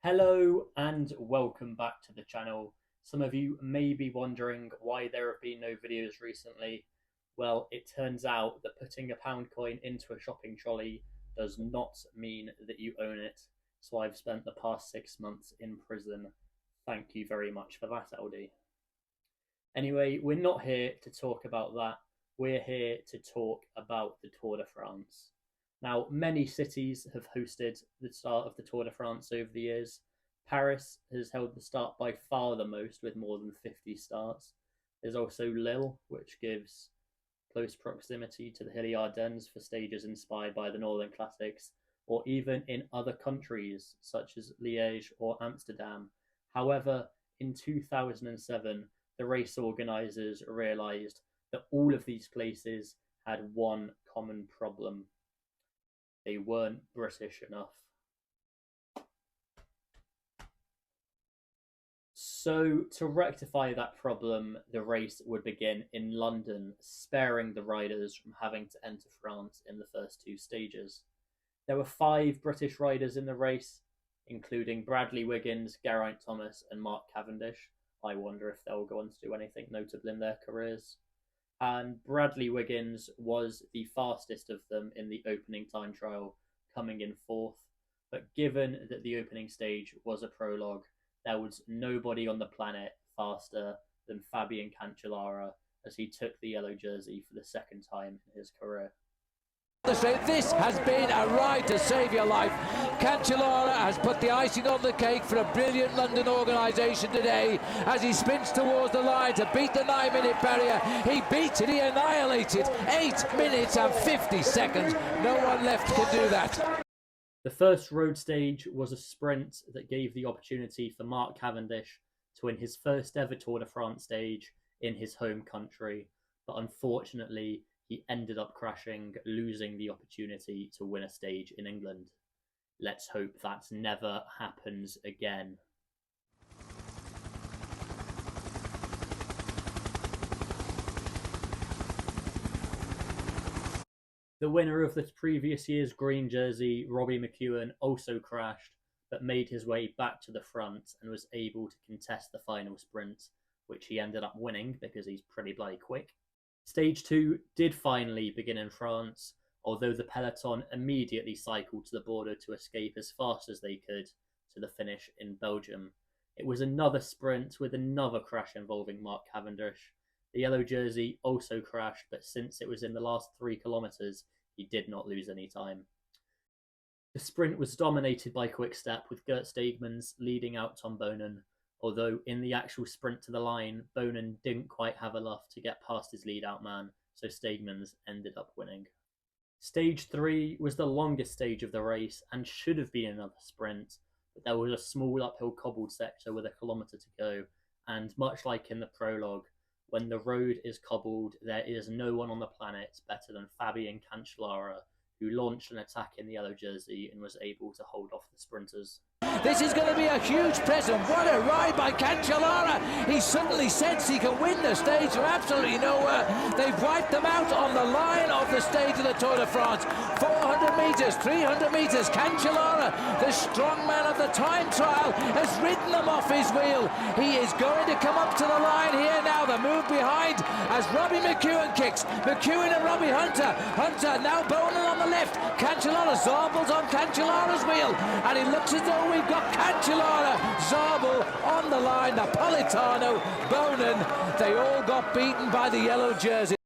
Hello and welcome back to the channel. Some of you may be wondering why there have been no videos recently. Well, it turns out that putting a pound coin into a shopping trolley does not mean that you own it. So I've spent the past 6 months in prison. Thank you very much for that, LD. Anyway, we're not here to talk about that. We're here to talk about the Tour de France. Now, many cities have hosted the start of the Tour de France over the years. Paris has held the start by far the most, with more than 50 starts. There's also Lille, which gives close proximity to the hilly Ardennes for stages inspired by the Northern Classics, or even in other countries such as Liège or Amsterdam. However, in 2007, the race organisers realised that all of these places had one common problem: they weren't British enough. So, to rectify that problem, the race would begin in London, sparing the riders from having to enter France in the first two stages. There were 5 British riders in the race, including Bradley Wiggins, Geraint Thomas, and Mark Cavendish. I wonder if they'll go on to do anything notable in their careers. And Bradley Wiggins was the fastest of them in the opening time trial, coming in 4th. But given that the opening stage was a prologue, there was nobody on the planet faster than Fabian Cancellara as he took the yellow jersey for the second time in his career. This has been a ride to save your life. Cancellara has put the icing on the cake for a brilliant London organisation today as he spins towards the line to beat the 9-minute barrier. He beat it, he annihilated 8 minutes and 50 seconds. No one left can do that. The first road stage was a sprint that gave the opportunity for Mark Cavendish to win his first ever Tour de France stage in his home country, but unfortunately he ended up crashing, losing the opportunity to win a stage in England. Let's hope that never happens again. The winner of the previous year's green jersey, Robbie McEwen, also crashed, but made his way back to the front and was able to contest the final sprint, which he ended up winning because he's pretty bloody quick. Stage 2 did finally begin in France, although the peloton immediately cycled to the border to escape as fast as they could to the finish in Belgium. It was another sprint with another crash involving Mark Cavendish. The yellow jersey also crashed, but since it was in the last 3 kilometres, he did not lose any time. The sprint was dominated by Quick-Step, with Gert Steegmans leading out Tom Boonen, although in the actual sprint to the line, Boonen didn't quite have enough to get past his lead-out man, so Steegmans ended up winning. Stage 3 was the longest stage of the race and should have been another sprint, but there was a small uphill cobbled sector with 1 kilometre to go, and much like in the prologue, when the road is cobbled, there is no one on the planet better than Fabian Cancellara, who launched an attack in the yellow jersey and was able to hold off the sprinters. This is going to be a huge present. What a ride by Cancellara. He suddenly sensed he can win the stage from absolutely nowhere. They've wiped them out on the line of the stage of the Tour de France. 400 metres, 300 metres. Cancellara, the strong man of the time trial, has ridden them off his wheel. He is going to come up to the line here now. The move behind as Robbie McEwen kicks. McEwen and Robbie Hunter. Hunter now Boonen on the left. Cancellara, Zabel's on Cancellara's wheel. And it looks as though we've got Cancellara, Zabel on the line, Napolitano, Boonen. They all got beaten by the yellow jersey.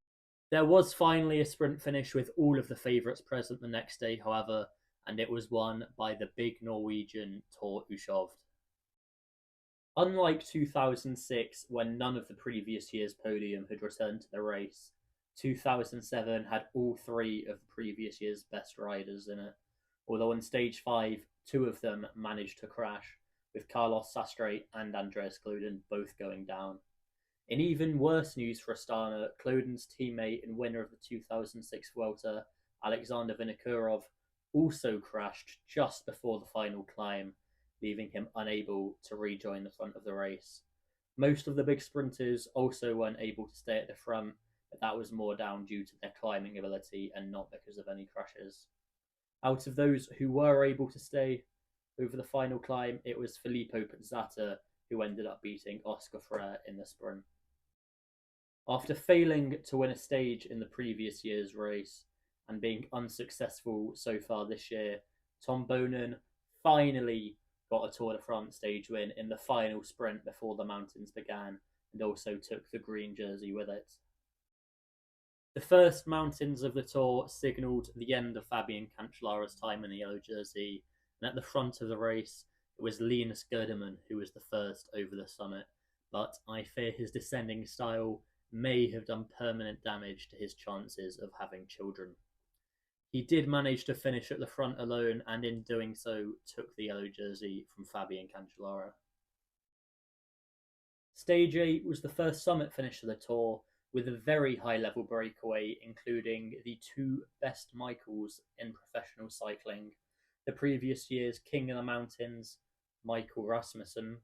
There was finally a sprint finish with all of the favourites present the next day, however, and it was won by the big Norwegian Tor Hushovd. Unlike 2006, when none of the previous year's podium had returned to the race, 2007 had all 3 of the previous year's best riders in it, although on stage 5, 2 of them managed to crash, with Carlos Sastre and Andreas Kloden both going down. In even worse news for Astana, Kloden's teammate and winner of the 2006 Vuelta, Alexander Vinokurov, also crashed just before the final climb, leaving him unable to rejoin the front of the race. Most of the big sprinters also weren't able to stay at the front, but that was more down due to their climbing ability and not because of any crashes. Out of those who were able to stay, Over the final climb, it was Filippo Pozzato who ended up beating Óscar in the sprint. After failing to win a stage in the previous year's race and being unsuccessful so far this year, Tom Boonen finally got a Tour de France stage win in the final sprint before the mountains began, and also took the green jersey with it. The first mountains of the Tour signalled the end of Fabian Cancellara's time in the yellow jersey, and at the front of the race it was Linus Gerdemann who was the first over the summit, but I fear his descending style may have done permanent damage to his chances of having children. He did manage to finish at the front alone, and in doing so took the yellow jersey from Fabian Cancellara. Stage 8 was the first summit finish of the Tour, with a very high-level breakaway, including the two best Michaels in professional cycling, the previous year's King of the Mountains, Michael Rasmussen,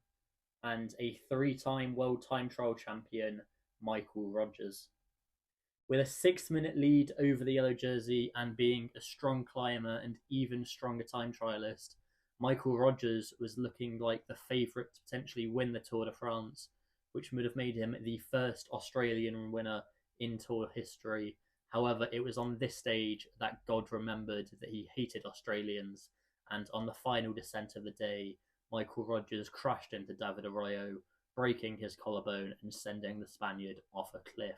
and a three-time World Time Trial champion, Michael Rogers. With a 6-minute lead over the yellow jersey and being a strong climber and even stronger time trialist, Michael Rogers was looking like the favourite to potentially win the Tour de France, which would have made him the first Australian winner in Tour history. However, it was on this stage that God remembered that he hated Australians, and on the final descent of the day, Michael Rogers crashed into David Arroyo, breaking his collarbone and sending the Spaniard off a cliff.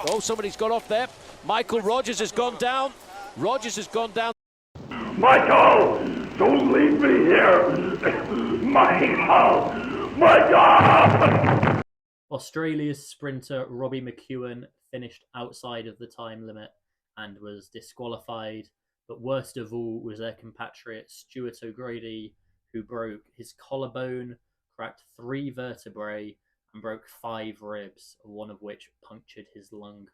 Oh, somebody's got off there. Michael Rogers has gone down. Rogers has gone down. Michael, don't leave me here. Michael! Australia's sprinter Robbie McEwen finished outside of the time limit and was disqualified, but worst of all was their compatriot Stuart O'Grady, who broke his collarbone, cracked 3 vertebrae, and broke 5 ribs, one of which punctured his lung.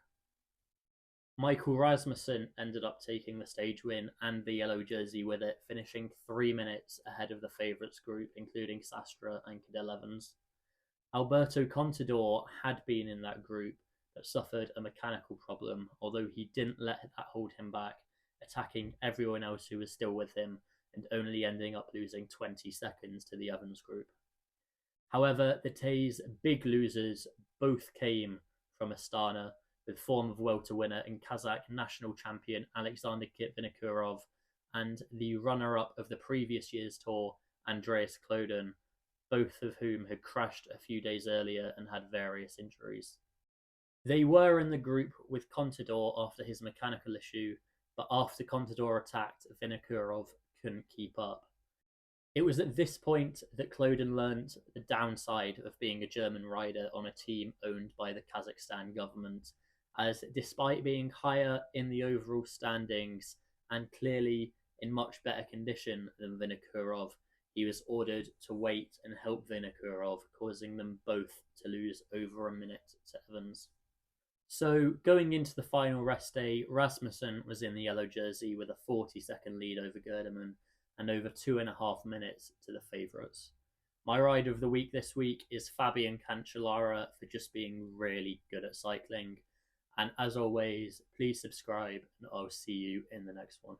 Michael Rasmussen ended up taking the stage win and the yellow jersey with it, finishing 3 minutes ahead of the favourites group, including Sastre and Cadel Evans. Alberto Contador had been in that group, but suffered a mechanical problem, although he didn't let that hold him back, attacking everyone else who was still with him and only ending up losing 20 seconds to the Evans group. However, the day's big losers both came from Astana, with form of welter winner and Kazakh national champion Alexander Vinokurov and the runner-up of the previous year's Tour, Andreas Kloden, both of whom had crashed a few days earlier and had various injuries. They were in the group with Contador after his mechanical issue, but after Contador attacked, Vinokurov couldn't keep up. It was at this point that Kloden learnt the downside of being a German rider on a team owned by the Kazakhstan government, as despite being higher in the overall standings and clearly in much better condition than Vinokurov, he was ordered to wait and help Vinokurov, causing them both to lose over a minute to Evans. So, going into the final rest day, Rasmussen was in the yellow jersey with a 40-second lead over Gerdemann and over 2.5 minutes to the favourites. My rider of the week this week is Fabian Cancellara for just being really good at cycling. And as always, please subscribe and I'll see you in the next one.